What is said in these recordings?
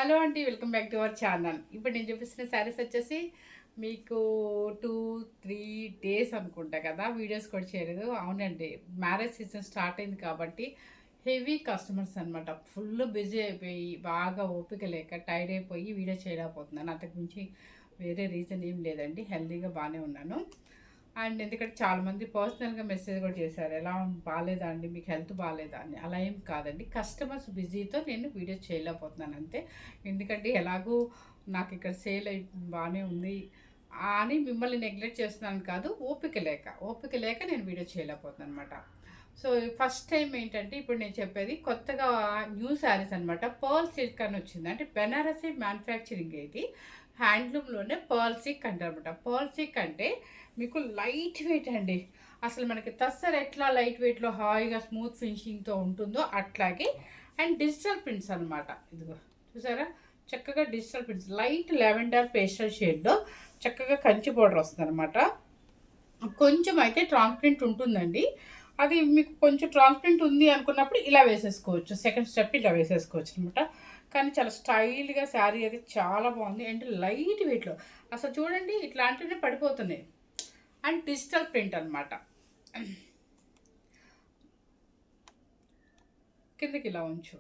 Hello అండి, welcome back to our channel. ఇప్పుడు నేను చూపిస్తున్న శారీస్ వచ్చేసి మీకు 2-3 డేస్ అనుకుంటా కదా, వీడియోస్ కూడా చేయలేదు. అవునండి, మ్యారేజ్ సీజన్ స్టార్ట్ అయింది కాబట్టి హెవీ కస్టమర్స్ అనమాట. ఫుల్ బిజీ అయిపోయి బాగా ఓపిక లేక టైర్డ్ అయిపోయి వీడియో చేయలేకపోతున్నాను. అంతకుమించి వేరే రీజన్ ఏం లేదండి, హెల్తీగా బాగానే ఉన్నాను. అండ్ ఎందుకంటే చాలామంది పర్సనల్గా మెసేజ్ కూడా చేశారు, ఎలా బాగాలేదా అండి, మీకు హెల్త్ బాగాలేదా అని. అలా ఏం కాదండి, కస్టమర్స్ బిజీతో నేను వీడియో చేయలేకపోతున్నాను అంతే. ఎందుకంటే ఎలాగూ నాకు ఇక్కడ సేల్ అయి బాగానే ఉంది అని మిమ్మల్ని నెగ్లెక్ట్ చేస్తున్నాను కాదు, ఓపిక లేక నేను వీడియో చేయలేకపోతున్నాను అనమాట. సో ఫస్ట్ టైం ఏంటంటే ఇప్పుడు నేను చెప్పేది కొత్తగా న్యూ శారీస్ అనమాట. పర్ల్ సిల్క్ అని వచ్చింది, అంటే బెనారసీ మ్యానుఫ్యాక్చరింగ్. ఇది హ్యాండ్లూమ్లోనే పర్ల్ సిల్క్ అంటారు అనమాట. పర్ల్ సిల్క్ అంటే మీకు లైట్ వెయిట్ అండి. అసలు మనకి తస్సర్ ఎట్లా లైట్ వెయిట్లో హాయిగా స్మూత్ ఫినిషింగ్తో ఉంటుందో అట్లాగే. అండ్ డిజిటల్ ప్రింట్స్ అనమాట. ఇదిగో చూసారా, చక్కగా digital prints, light lavender pastel షేడ్లో చక్కగా కంచి బోర్డర్ వస్తుంది అనమాట. కొంచెం అయితే ట్రాన్స్పరెంట్ ఉంటుందండి. అది మీకు కొంచెం ట్రాన్స్పరెంట్ ఉంది అనుకున్నప్పుడు ఇలా వేసేసుకోవచ్చు, సెకండ్ స్టెప్ ఇలా వేసేసుకోవచ్చు అనమాట. కానీ చాలా స్టైల్గా శారీ అయితే చాలా బాగుంది. అండ్ లైట్ వెయిట్లో అసలు చూడండి, ఇట్లాంటివే పడిపోతున్నాయి. అండ్ డిజిటల్ ప్రింట్ అనమాట. కిందకి ఇలా ఉంచు.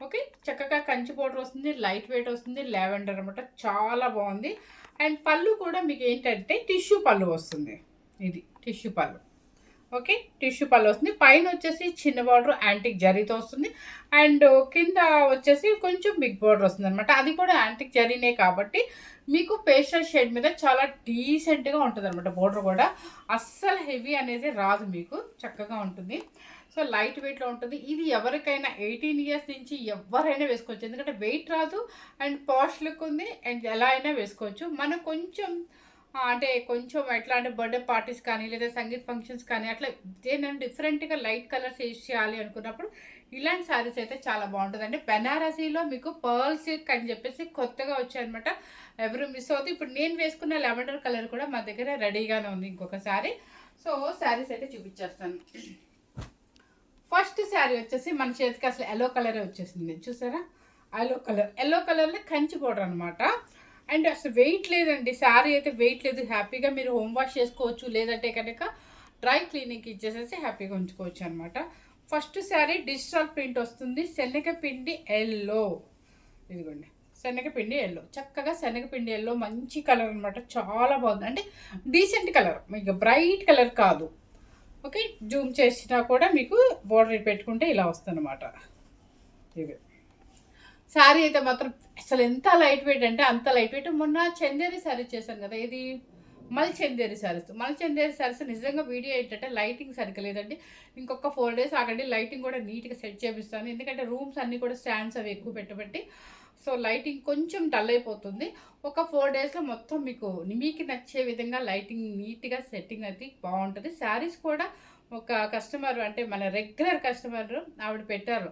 ఓకే, చక్కగా కంచి పౌడర్ వస్తుంది, లైట్ వెయిట్ వస్తుంది, లావెండర్ అనమాట, చాలా బాగుంది. అండ్ పళ్ళు కూడా మీకు ఏంటంటే టిష్యూ పళ్ళు వస్తుంది. ఇది టిష్యూ పళ్ళు. ఓకే, టిష్యూ పళ్ళు వస్తుంది. పైన వచ్చేసి చిన్న బార్డర్ యాంటిక్ జరీతో వస్తుంది. అండ్ కింద వచ్చేసి కొంచెం బిగ్ బార్డర్ వస్తుంది అనమాట. అది కూడా యాంటిక్ జరీనే కాబట్టి మీకు పేస్టల్ షేడ్ మీద చాలా డీసెంట్గా ఉంటుంది అనమాట. బార్డర్ కూడా అస్సలు హెవీ అనేది రాదు, మీకు చక్కగా ఉంటుంది. సో లైట్ వెయిట్లో ఉంటుంది. ఇది ఎవరికైనా 18 ఇయర్స్ నుంచి ఎవరైనా వేసుకోవచ్చు, ఎందుకంటే వెయిట్ రాదు అండ్ పాష్ లుక్ ఉంది. అండ్ ఎలా అయినా వేసుకోవచ్చు. మనం కొంచెం అంటే కొంచెం ఎట్లా అంటే బర్త్డే పార్టీస్ కానీ లేదా సంగీత్ ఫంక్షన్స్ కానీ అట్లా నేను డిఫరెంట్గా లైట్ కలర్స్ యూజ్ చేయాలి అనుకున్నప్పుడు ఇలాంటి శారీస్ అయితే చాలా బాగుంటుందండి. బెనారసీలో మీకు పర్ల్ సిల్క్ అని చెప్పేసి కొత్తగా వచ్చాయన్నమాట. ఎవరు మిస్ అవుతుంది. ఇప్పుడు నేను వేసుకున్న లెవెండర్ కలర్ కూడా మా దగ్గర రెడీగానే ఉంది ఇంకొక శారీ. సో శారీస్ అయితే చూపించేస్తాను. ఫస్ట్ శారీ వచ్చేసి మన చేతికి అసలు ఎల్లో కలరే వచ్చేసింది, చూసారా. ఎల్లో కలర్లో కంచి బోర్డర్ అనమాట. అండ్ అసలు వెయిట్ లేదండి, శారీ అయితే వెయిట్ లేదు. హ్యాపీగా మీరు హోమ్ వాష్ చేసుకోవచ్చు, లేదంటే కనుక డ్రై క్లీనింగ్కి ఇచ్చేసేసి హ్యాపీగా ఉంచుకోవచ్చు అనమాట. ఫస్ట్ శారీ డిజిటల్ ప్రింట్ వస్తుంది, శనగపిండి ఎల్లో. ఇదిగోండి, శనగపిండి ఎల్లో, చక్కగా శనగపిండి ఎల్లో మంచి కలర్ అనమాట, చాలా బాగుంది. అంటే డీసెంట్ కలర్, మీకు బ్రైట్ కలర్ కాదు. ఓకే, జూమ్ చేసినా కూడా మీకు బోర్డర్ పెట్టుకుంటే ఇలా వస్తుంది అనమాట. ఇది శారీ అయితే మాత్రం అసలు ఎంత లైట్ వెయిట్ అంటే అంత లైట్ వెయిట్. మొన్న చందేరి శారీ చేశాను కదా, ఇది మల్ చందేరి శారీస్ నిజంగా వీడియో ఏంటంటే లైటింగ్ సరిగ్గా లేదండి. ఇంకొక 4 days ఆగండి, లైటింగ్ కూడా నీట్గా సెట్ చేపిస్తాను. ఎందుకంటే రూమ్స్ అన్నీ కూడా స్టాండ్స్ అవి ఎక్కువ పెట్టబట్టి సో లైటింగ్ కొంచెం డల్ అయిపోతుంది. ఒక 4 daysలో మొత్తం మీకు నచ్చే విధంగా లైటింగ్ నీట్గా సెట్టింగ్ అయితే బాగుంటుంది. శారీస్ కూడా ఒక కస్టమర్, అంటే మన రెగ్యులర్ కస్టమర్ ఆవిడ పెట్టారు,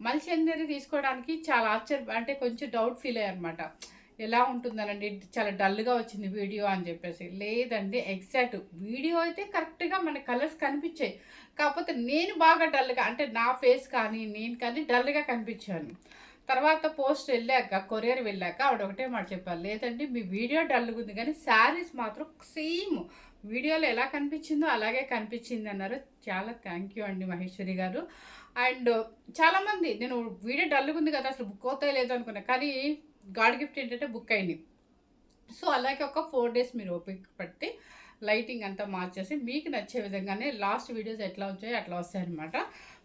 మల్చందేరి తీసుకోవడానికి చాలా అంటే కొంచెం డౌట్ ఫీల్ అయ్యారనమాట. ఎలా ఉంటుందనండి, చాలా డల్గా వచ్చింది వీడియో అని చెప్పేసి. లేదండి, ఎగ్జాక్ట్ వీడియో అయితే కరెక్ట్గా మన కలర్స్ కనిపించాయి. కాకపోతే నేను బాగా డల్గా, అంటే నా ఫేస్ కానీ నేను కానీ డల్గా కనిపించాను. తర్వాత పోస్ట్ వెళ్ళాక, కొరియర్ వెళ్ళాక ఆవిడ ఒకటే మాట చెప్పారు, లేదండి మీ వీడియో డల్గా ఉంది కానీ శారీస్ మాత్రం సేమ్ వీడియోలో ఎలా కనిపించిందో అలాగే కనిపించింది అన్నారు. చాలా థ్యాంక్ యూ అండి మహేశ్వరి గారు. అండ్ చాలామంది నేను వీడియో డల్గా ఉంది కదా అసలు బుక్ అవుతాయి లేదు అనుకున్నా, కానీ గాడ్ గిఫ్ట్ ఏంటంటే బుక్ అయింది. సో అలాగే ఒక 4 days మీరు ఓపిక పట్టి లైటింగ్ అంతా మార్చేసి మీకు నచ్చే విధంగానే లాస్ట్ వీడియోస్ ఎట్లా వచ్చాయో అట్లా వస్తాయన్నమాట.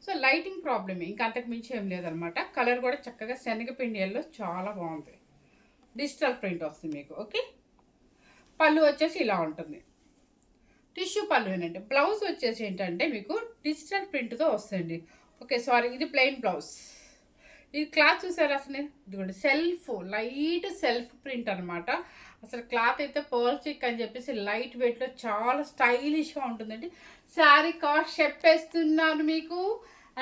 సో లైటింగ్ ప్రాబ్లమే, ఇంకా అంతకు మించి ఏం లేదనమాట. కలర్ కూడా చక్కగా శనగపిండి ఎల్లో చాలా బాగుంది, డిజిటల్ ప్రింట్ వస్తుంది మీకు. ఓకే, పళ్ళు వచ్చేసి ఇలా ఉంటుంది, టిష్యూ పళ్ళు ఏంటంటే. బ్లౌజ్ వచ్చేసి ఏంటంటే మీకు డిజిటల్ ప్రింట్తో వస్తుంది. ఓకే సారీ, ఇది ప్లెయిన్ బ్లౌజ్. ఇది క్లాత్ చూసారు అసలు, ఇదిగోండి సెల్ఫ్, లైట్ సెల్ఫ్ ప్రింట్ అనమాట. అసలు క్లాత్ అయితే పర్ల్ సిల్క్ అని చెప్పేసి లైట్ వెయిట్లో చాలా స్టైలిష్గా ఉంటుందండి. శారీ కాస్ట్ చెప్పేస్తున్నాను మీకు.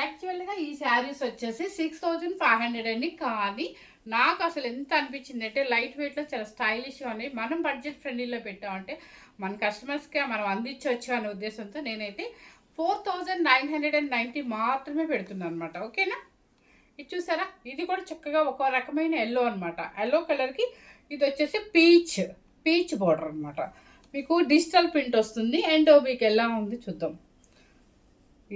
యాక్చువల్గా ఈ శారీస్ వచ్చేసి 6500 అండి. కానీ నాకు అసలు ఎంత అనిపించింది అంటే లైట్ వెయిట్లో చాలా స్టైలిష్గా ఉన్నాయి. మనం బడ్జెట్ ఫ్రెండ్లీలో పెట్టామంటే మన కస్టమర్స్కి మనం అందించవచ్చు అనే ఉద్దేశంతో నేనైతే 4990 మాత్రమే పెడుతున్నాను అనమాట. ఓకేనా, ఇది చూసారా, ఇది కూడా చక్కగా ఒక రకమైన ఎల్లో అనమాట. ఎల్లో కలర్కి ఇది వచ్చేసి పీచ్ బార్డర్ అనమాట. మీకు డిజిటల్ ప్రింట్ వస్తుంది. అండ్ మీకు ఎలా ఉంది చూద్దాం.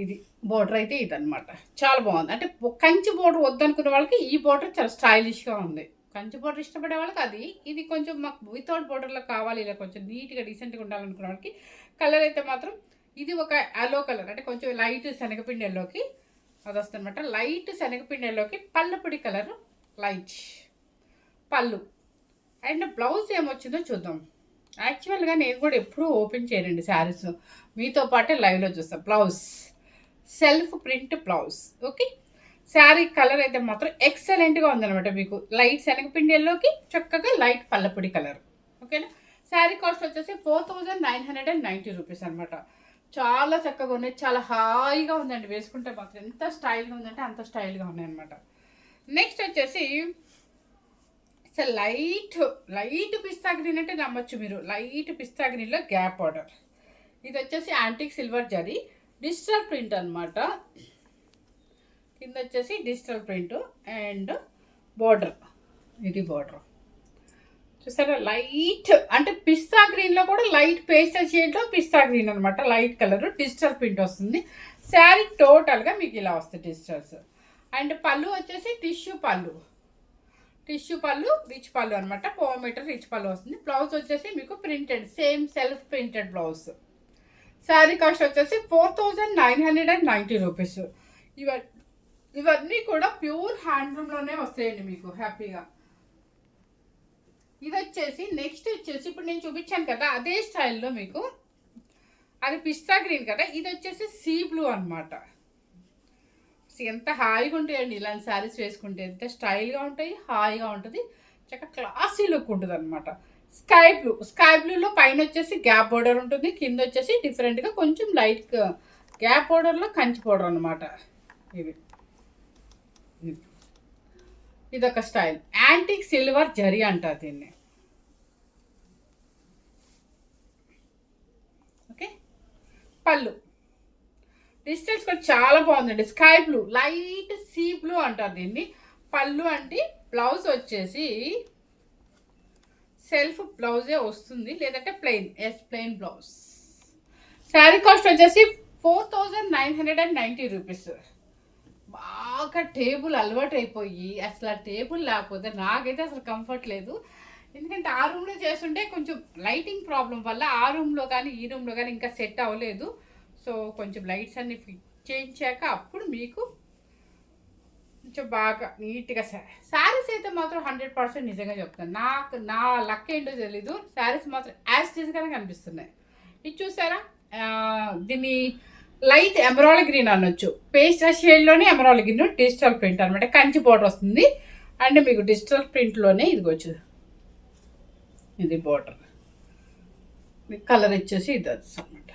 ఇది బార్డర్ అయితే ఇదనమాట. చాలా బాగుంది. అంటే కంచి బార్డర్ వద్దనుకునే వాళ్ళకి ఈ బార్డర్ చాలా స్టైలిష్గా ఉంది. కంచి బార్డర్ ఇష్టపడే వాళ్ళకి అది, ఇది కొంచెం మాకు వితౌట్ బార్డర్లో కావాలి, ఇలా కొంచెం నీట్గా డీసెంట్గా ఉండాలనుకునే వాళ్ళకి కలర్ అయితే మాత్రం ఇది ఒక ఎల్లో కలర్, అంటే కొంచెం లైట్ శనగపిండి ఎల్లోకి అది వస్తుంది అనమాట. లైట్ శనగపిండి ఎల్లోకి పళ్ళపొడి కలర్ లైట్ పళ్ళు. అండ్ బ్లౌజ్ ఏమొచ్చిందో చూద్దాం. యాక్చువల్గా నేను కూడా ఎప్పుడూ ఓపెన్ చేయనండి శారీస్, మీతో పాటే లైవ్లో చూస్తాను. Blouse self print blouse. Okay, sari colour అయితే మాత్రం ఎక్సలెంట్గా ఉందనమాట. మీకు లైట్ శనగపిండిలోకి చక్కగా లైట్ పల్లపొడి కలర్. ఓకేనా, శారీ కాస్ట్ వచ్చేసి 4990 రూపీస్ అనమాట. చాలా చక్కగా ఉన్నాయి, చాలా హాయిగా ఉందండి. వేసుకుంటే మాత్రం ఎంత స్టైల్గా ఉందంటే అంత స్టైల్గా ఉన్నాయి అనమాట. నెక్స్ట్ వచ్చేసి లైట్ పిస్తా గ్రీన్ అంటే నమ్మచ్చు మీరు. లైట్ పిస్తా గ్రీన్లో గ్యాప్ బార్డర్. ఇది వచ్చేసి antique silver zari digital print అనమాట. కింద వచ్చేసి డిజిటల్ ప్రింట్ అండ్ బార్డర్. ఇది బార్డర్ చూసారా, లైట్ అంటే పిస్తా గ్రీన్లో కూడా లైట్ పేస్టల్ షేడ్లో పిస్తా గ్రీన్ అనమాట. లైట్ కలర్ డిజిటల్ ప్రింట్ వస్తుంది. శారీ టోటల్గా మీకు ఇలా వస్తుంది డిజిటల్స్. అండ్ పళ్ళు వచ్చేసి టిష్యూ పళ్ళు రిచ్ పళ్ళు అనమాట. 4 మీటర్ రిచ్ పళ్ళు వస్తుంది. బ్లౌజ్ వచ్చేసి మీకు printed same self printed blouse. Sari cost వచ్చేసి 4990 రూపీస్. ఇవన్నీ కూడా ప్యూర్ హ్యాండ్లూమ్లోనే వస్తాయండి మీకు హ్యాపీగా. ఇది వచ్చేసి నెక్స్ట్ వచ్చేసి ఇప్పుడు నేను చూపించాను కదా అదే స్టైల్లో మీకు, అది పిస్తా గ్రీన్ కదా, ఇది వచ్చేసి సీ బ్లూ అనమాట. ఎంత హాయిగా ఉంటాయండి ఇలాంటి శారీస్ వేసుకుంటే, ఎంత స్టైల్గా ఉంటాయి, హాయిగా ఉంటుంది, చక్కగా క్లాసీ లుక్ ఉంటుంది అనమాట. స్కై బ్లూలో పైన వచ్చేసి గ్యాప్ బోర్డర్ ఉంటుంది, కింద వచ్చేసి డిఫరెంట్గా కొంచెం లైట్ గ్యాప్ బోర్డర్లో కంచి బోర్డర్ అనమాట. ఇదొక స్టైల్. యాంటిక్ సిల్వర్ జరీ అంటారు దీన్ని. ఓకే, పళ్ళు డిజిటల్స్ కూడా చాలా బాగుందండి. Sky blue light sea blue అంటారు దీన్ని. పళ్ళు అంటే బ్లౌజ్ వచ్చేసి సెల్ఫ్ బ్లౌజే వస్తుంది, లేదంటే ప్లెయిన్ బ్లౌజ్. శారీ కాస్ట్ వచ్చేసి 4990 రూపీస్. బాగా టేబుల్ అలవాటు అయిపోయి అసలు ఆ టేబుల్ లేకపోతే నాకైతే అసలు కంఫర్ట్ లేదు. ఎందుకంటే ఆ రూమ్లో చేస్తుంటే కొంచెం లైటింగ్ ప్రాబ్లం వల్ల ఆ రూమ్లో కానీ ఈ రూమ్లో కానీ ఇంకా సెట్ అవ్వలేదు. సో కొంచెం లైట్స్ అన్ని ఫిట్ చేయించాక అప్పుడు మీకు కొంచెం బాగా నీట్గా శారీస్ అయితే మాత్రం 100% నిజంగా చెప్తాను. నా లక్ ఏంటో తెలీదు, శారీస్ మాత్రం యాస్టీస్గానే కనిపిస్తున్నాయి. ఇది చూసారా, దీన్ని లైట్ ఎమరాల్డ్ గ్రీన్ అనొచ్చు. పేస్ట్ షేడ్లోనే ఎమరాల్డ్ గ్రీన్ డిజిటల్ ప్రింట్ అనమాట. కంచి బోర్డర్ వస్తుంది. అండ్ మీకు డిజిటల్ ప్రింట్లోనే ఇదిగొచ్చు, ఇది బోర్డర్. కలర్ వచ్చేసి ఇది అనమాట.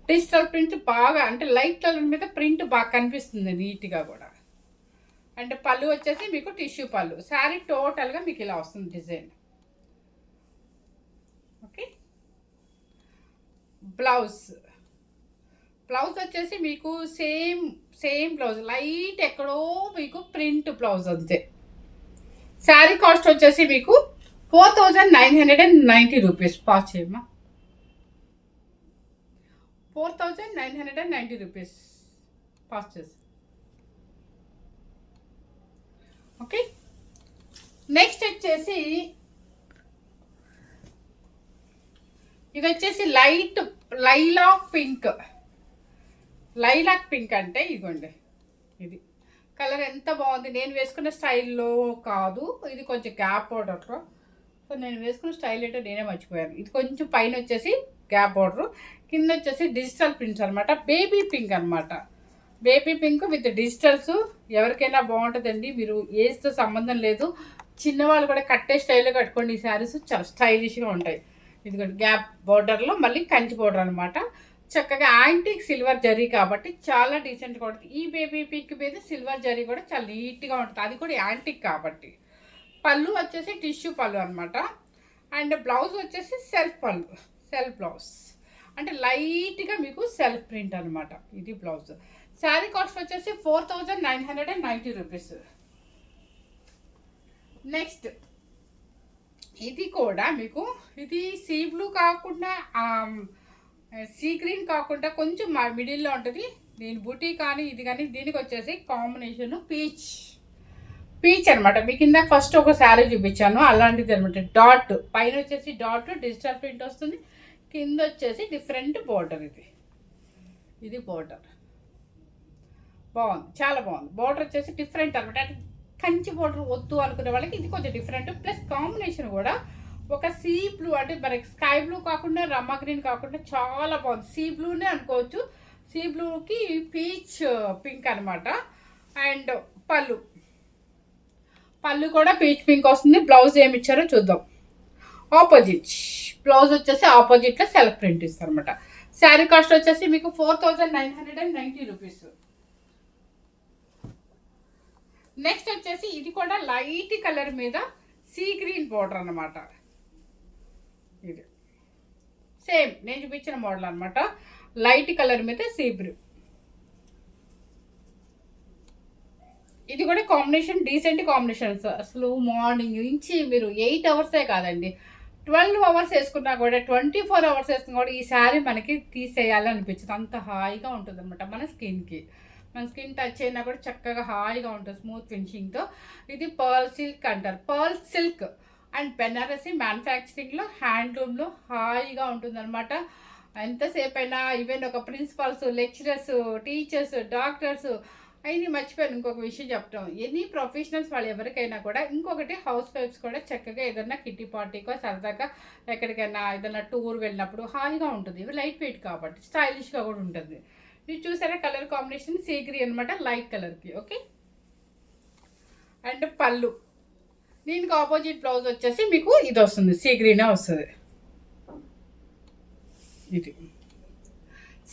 డిజిటల్ ప్రింట్ బాగా అంటే లైట్ కలర్ మీద ప్రింట్ బాగా కనిపిస్తుంది నీట్గా కూడా. అంటే పళ్ళు వచ్చేసి మీకు టిష్యూ పళ్ళు. శారీ టోటల్గా మీకు ఇలా వస్తుంది డిజైన్. ఓకే, బ్లౌజ్ వచ్చేసి మీకు సేమ్ బ్లౌజ్ లైట్ ఎక్కడో మీకు ప్రింట్ బ్లౌజ్ అంతే. శారీ కాస్ట్ వచ్చేసి మీకు 4990 రూపీస్. పాస్ చేయమ్మా, 4990 రూపీస్ పాస్ చేసి. ఓకే, నెక్స్ట్ వచ్చేసి ఇది వచ్చేసి లైలాక్ పింక్ అంటే ఇదిగోండి. ఇది కలర్ ఎంత బాగుంది. నేను వేసుకున్న స్టైల్లో కాదు, ఇది కొంచెం గ్యాప్ బోర్డర్లో. సో నేను వేసుకున్న స్టైల్ ఏంటో నేనే మర్చిపోయాను. ఇది కొంచెం పైన వచ్చేసి గ్యాప్ బోర్డర్, కింద వచ్చేసి డిజిటల్ ప్రింట్స్ అనమాట. బేబీ పింక్ అనమాట. Baby pink with digitals. ఎవరికైనా బాగుంటుందండి, మీరు ఏజ్తో సంబంధం లేదు. చిన్నవాళ్ళు కూడా కట్టే స్టైల్లో కట్టుకోండి. ఈ శారీస్ చాలా స్టైలిష్గా ఉంటాయి. ఇది గ్యాప్ బోర్డర్లో మళ్ళీ కంచి బోర్డర్ అనమాట. చక్కగా యాంటిక్ సిల్వర్ జరీ కాబట్టి చాలా డీసెంట్గా ఉంటుంది. ఈ బేబీ పింక్ మీద సిల్వర్ జరీ కూడా చాలా నీట్గా ఉంటుంది, అది కూడా యాంటిక్ కాబట్టి. పళ్ళు వచ్చేసి టిష్యూ పళ్ళు అనమాట. అండ్ బ్లౌజ్ వచ్చేసి సెల్ఫ్ బ్లౌజ్ అంటే లైట్గా మీకు సెల్ఫ్ ప్రింట్ అనమాట. ఇది బ్లౌజ్. శారీ కాస్ట్ వచ్చేసి 4990 రూపీస్. నెక్స్ట్ ఇది కూడా మీకు ఇది సీ బ్లూ కాకుండా సీ గ్రీన్ కాకుండా కొంచెం మిడిల్లో ఉంటుంది. దీని బూటీ కానీ ఇది కానీ దీనికి వచ్చేసి కాంబినేషన్ పీచ్ అనమాట. మీకు కింద ఫస్ట్ ఒక శారీ చూపించాను అలాంటిది అనమాట. డాట్ పైన వచ్చేసి డాట్ డిజిటల్ ప్రింట్ వస్తుంది, కింద వచ్చేసి డిఫరెంట్ బోర్డర్. ఇది బోర్డర్ బాగుంది, చాలా బాగుంది. బోర్డర్ వచ్చేసి డిఫరెంట్ అనమాట. అంటే కంచి బోర్డర్ వద్దు అనుకునే వాళ్ళకి ఇది కొంచెం డిఫరెంట్. ప్లస్ కాంబినేషన్ కూడా ఒక సీ బ్లూ, అంటే మనకి స్కై బ్లూ కాకుండా రమ్మా గ్రీన్ కాకుండా చాలా బాగుంది. సీ బ్లూనే అనుకోవచ్చు. సీ బ్లూకి పీచ్ పింక్ అనమాట. అండ్ పళ్ళు కూడా పీచ్ పింక్ వస్తుంది. బ్లౌజ్ ఏమి ఇచ్చారో చూద్దాం. ఆపోజిట్ బ్లౌజ్ వచ్చేసి ఆపోజిట్లో సెల్ఫ్ ప్రింట్ ఇస్తారు అనమాట. శారీ కాస్ట్ వచ్చేసి మీకు 4990 రూపీస్. నెక్స్ట్ వచ్చేసి ఇది కూడా లైట్ కలర్ మీద సీ గ్రీన్ బోర్డర్ అనమాట. ఇది సేమ్ నేను చూపించిన మోడల్ అనమాట. లైట్ కలర్ మీద సీ బ్లూ. ఇది కూడా కాంబినేషన్ డీసెంట్ కాంబినేషన్స్. అసలు మార్నింగ్ నుంచి మీరు 8 అవర్సే కాదండి, 12 అవర్స్ వేసుకున్నా కూడా 24 అవర్స్ వేసుకున్నా కూడా ఈ శారీ మనకి తీసేయాలి అనిపించదు. అంత హాయిగా ఉంటుంది అనమాట మన స్కిన్కి. మన స్కిన్ టచ్ అయినా కూడా చక్కగా హాయిగా ఉంటుంది స్మూత్ ఫినిషింగ్తో. ఇది పర్ల్ సిల్క్ అంటారు. పర్ల్ సిల్క్ అండ్ బెనారసి మ్యానుఫ్యాక్చరింగ్లో హ్యాండ్లూమ్లో హాయిగా ఉంటుంది అనమాట. ఎంతసేపు అయినా ఈవెన్ ఒక ప్రిన్సిపాల్స్, లెక్చరర్స్, టీచర్స్, డాక్టర్స్ అయినా మర్చిపోయాను ఇంకొక విషయం చెప్పడం. ఎనీ ప్రొఫెషనల్స్ వాళ్ళు ఎవరికైనా కూడా, ఇంకొకటి హౌస్ వైఫ్స్ కూడా చక్కగా ఏదైనా కిట్టి పార్టీకో సరదాగా ఎక్కడికైనా ఏదైనా టూర్ వెళ్ళినప్పుడు హాయిగా ఉంటుంది. ఇవి లైట్ వెయిట్ కాబట్టి స్టైలిష్గా కూడా ఉంటుంది. ఇది చూసారా కలర్ కాంబినేషన్ సీ గ్రీన్ అనమాట, లైట్ కలర్కి. ఓకే. అండ్ పళ్ళు, దీనికి ఆపోజిట్ బ్లౌజ్ వచ్చేసి మీకు ఇది వస్తుంది, సీ గ్రీనే వస్తుంది. ఇది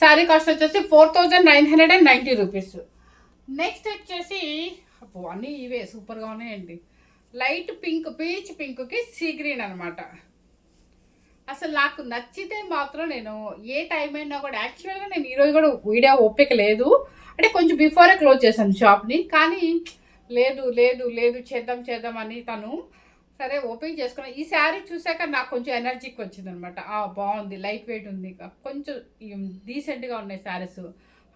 శారీ కాస్ట్ వచ్చేసి 4990 రూపీస్. నెక్స్ట్ వచ్చేసి అన్నీ ఇవే సూపర్గా ఉన్నాయండి. లైట్ పింక్ పీచ్ పింక్కి సీ గ్రీన్ అనమాట. అసలు నాకు నచ్చితే మాత్రం నేను ఏ టైం అయినా కూడా, యాక్చువల్గా నేను ఈరోజు కూడా వీడియో ఓపిక లేదు, అంటే కొంచెం బిఫోరే క్లోజ్ చేశాను షాప్ని. కానీ లేదు చేద్దాం అని తను సరే ఓపెన్ చేసుకున్నాను. ఈ శారీ చూసాక నాకు కొంచెం ఎనర్జీకి వచ్చింది అనమాట. బాగుంది, లైట్ వెయిట్ ఉంది, కొంచెం డీసెంట్గా ఉన్నాయి శారీస్,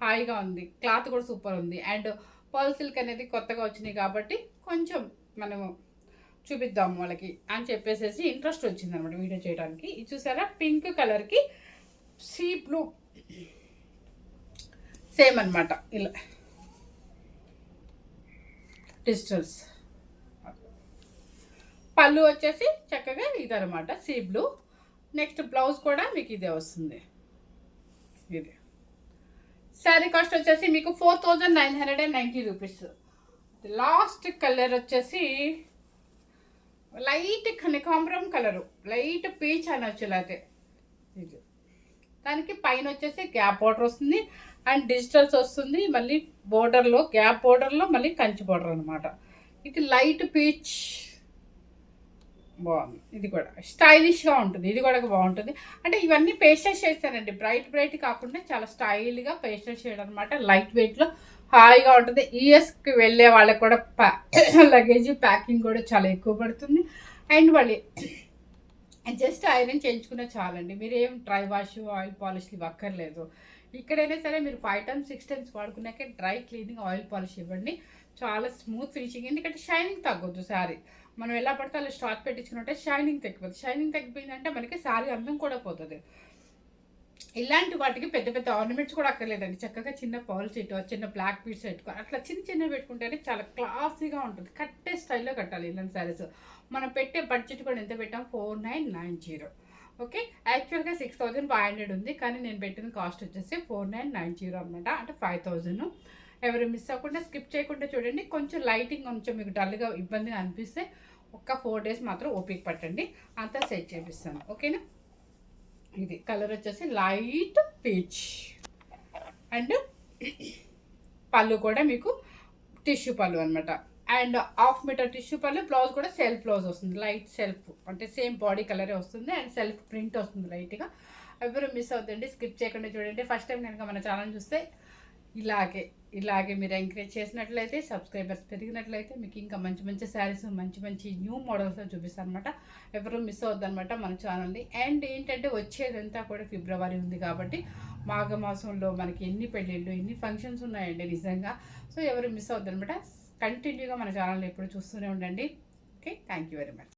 హాయిగా ఉంది, క్లాత్ కూడా సూపర్ ఉంది. అండ్ పర్ల్ సిల్క్ అనేది కొత్తగా వచ్చినాయి కాబట్టి కొంచెం మనము చూపిద్దాము వాళ్ళకి అని చెప్పేసి ఇంట్రెస్ట్ వచ్చింది అనమాట వీడియో చేయడానికి. ఇది చూసారా పింక్ కలర్కి సీ బ్లూ సేమ్ అనమాట. ఇలా డిజిటల్స్. పళ్ళు వచ్చేసి చక్కగా ఇదనమాట సీ బ్లూ. నెక్స్ట్ బ్లౌజ్ కూడా మీకు ఇదే వస్తుంది. ఇది శారీ కాస్ట్ వచ్చేసి మీకు 4990 రూపీస్. లాస్ట్ కలర్ వచ్చేసి లైట్ కనకాంబరం కలరు, లైట్ పీచ్ అనొచ్చు. అయితే ఇది దానికి పైన వచ్చేసి గ్యాప్ బోర్డర్ వస్తుంది అండ్ డిజిటల్స్ వస్తుంది. మళ్ళీ బోర్డర్లో గ్యాప్ బోర్డర్లో మళ్ళీ కంచి బోర్డర్ అనమాట. ఇది లైట్ పీచ్ బాగుంది. ఇది కూడా స్టైలిష్గా ఉంటుంది, ఇది కూడా బాగుంటుంది. అంటే ఇవన్నీ పేస్టల్ షేడ్స్ అండి, బ్రైట్ కాకుండా చాలా స్టైల్గా పేస్టల్ షేడ్ అనమాట. లైట్ వెయిట్లో హాయిగా ఉంటుంది. యూఎస్కి వెళ్ళే వాళ్ళకి కూడా లగేజ్ ప్యాకింగ్ కూడా చాలా ఎక్కువ పడుతుంది. అండ్ వాళ్ళు జస్ట్ ఐరన్ చేయించుకునే చాలండి, మీరు ఏం డ్రై వాష్ ఆయిల్ పాలిష్ ఇవ్వక్కర్లేదు. ఇక్కడైనా సరే మీరు 5 times 6 times వాడుకున్నాకే డ్రై క్లీనింగ్ ఆయిల్ పాలిష్ ఇవ్వండి, చాలా స్మూత్ ఫినిషింగ్. ఎందుకంటే షైనింగ్ తగ్గొద్దు శారీ. మనం ఎలా పడితే అలా స్టార్ట్ పెట్టించుకుంటే షైనింగ్ తగ్గిపోతుంది. షైనింగ్ తగ్గిపోయిందంటే మనకి శారీ అందం కూడా పోతుంది. ఇలాంటి వాటికి పెద్ద పెద్ద ఆర్నమెంట్స్ కూడా అక్కర్లేదండి. చక్కగా చిన్న పర్ల్ సెట్, చిన్న బ్లాక్ పీస్ పెట్టుకో, అట్లా చిన్న పెట్టుకుంటేనే చాలా క్లాసీగా ఉంటుంది. కట్టే స్టైల్లో కట్టాలి ఇలాంటి శారీస్. మనం పెట్టే బడ్జెట్ కూడా ఎంత పెట్టాం, 4990. ఓకే. యాక్చువల్గా 6500 ఉంది, కానీ నేను పెట్టిన కాస్ట్ వచ్చేసి 4990 అనమాట, అంటే 5000. ఎవరు మిస్ అవ్వకుండా స్కిప్ చేయకుండా చూడండి. కొంచెం లైటింగ్ కొంచెం మీకు డల్గా ఇబ్బందిగా అనిపిస్తే ఒక్క 4 days మాత్రం ఓపిక పట్టండి, అంతా సెట్ చేపిస్తాను. ఓకేనా. ఇది కలర్ వచ్చేసి లైట్ పీచ్. అండ్ పళ్ళు కూడా మీకు టిష్యూ పళ్ళు అనమాట. అండ్ 1/2 meter టిష్యూ పళ్ళు. బ్లౌజ్ కూడా సెల్ఫ్ బ్లౌజ్ వస్తుంది, లైట్ సెల్ఫ్, అంటే సేమ్ బాడీ కలరే వస్తుంది. అండ్ సెల్ఫ్ ప్రింట్ వస్తుంది లైట్గా. ఎవరు మిస్ అవుతుంది, స్కిప్ చేయకుండా చూడండి. ఫస్ట్ టైం కనుక మన ఛానల్ చూస్తే ఇలాగే ఇలాగే మీరు ఎంకరేజ్ చేసినట్లయితే, సబ్స్క్రైబర్స్ పెరిగినట్లయితే మీకు ఇంకా మంచి మంచి శారీస్, మంచి మంచి న్యూ మోడల్స్తో చూపిస్తాను అనమాట. ఎవరు మిస్ అవద్దనమాట మన ఛానల్ని. అండ్ ఏంటంటే వచ్చేదంతా కూడా ఫిబ్రవరి ఉంది కాబట్టి మాఘమాసంలో మనకి ఎన్ని పెళ్ళిళ్ళు, ఎన్ని ఫంక్షన్స్ ఉన్నాయండి నిజంగా. సో ఎవరు మిస్ అవద్దనమాట. కంటిన్యూగా మన ఛానల్ని ఎప్పుడు చూస్తూనే ఉండండి. Okay, thank you very much.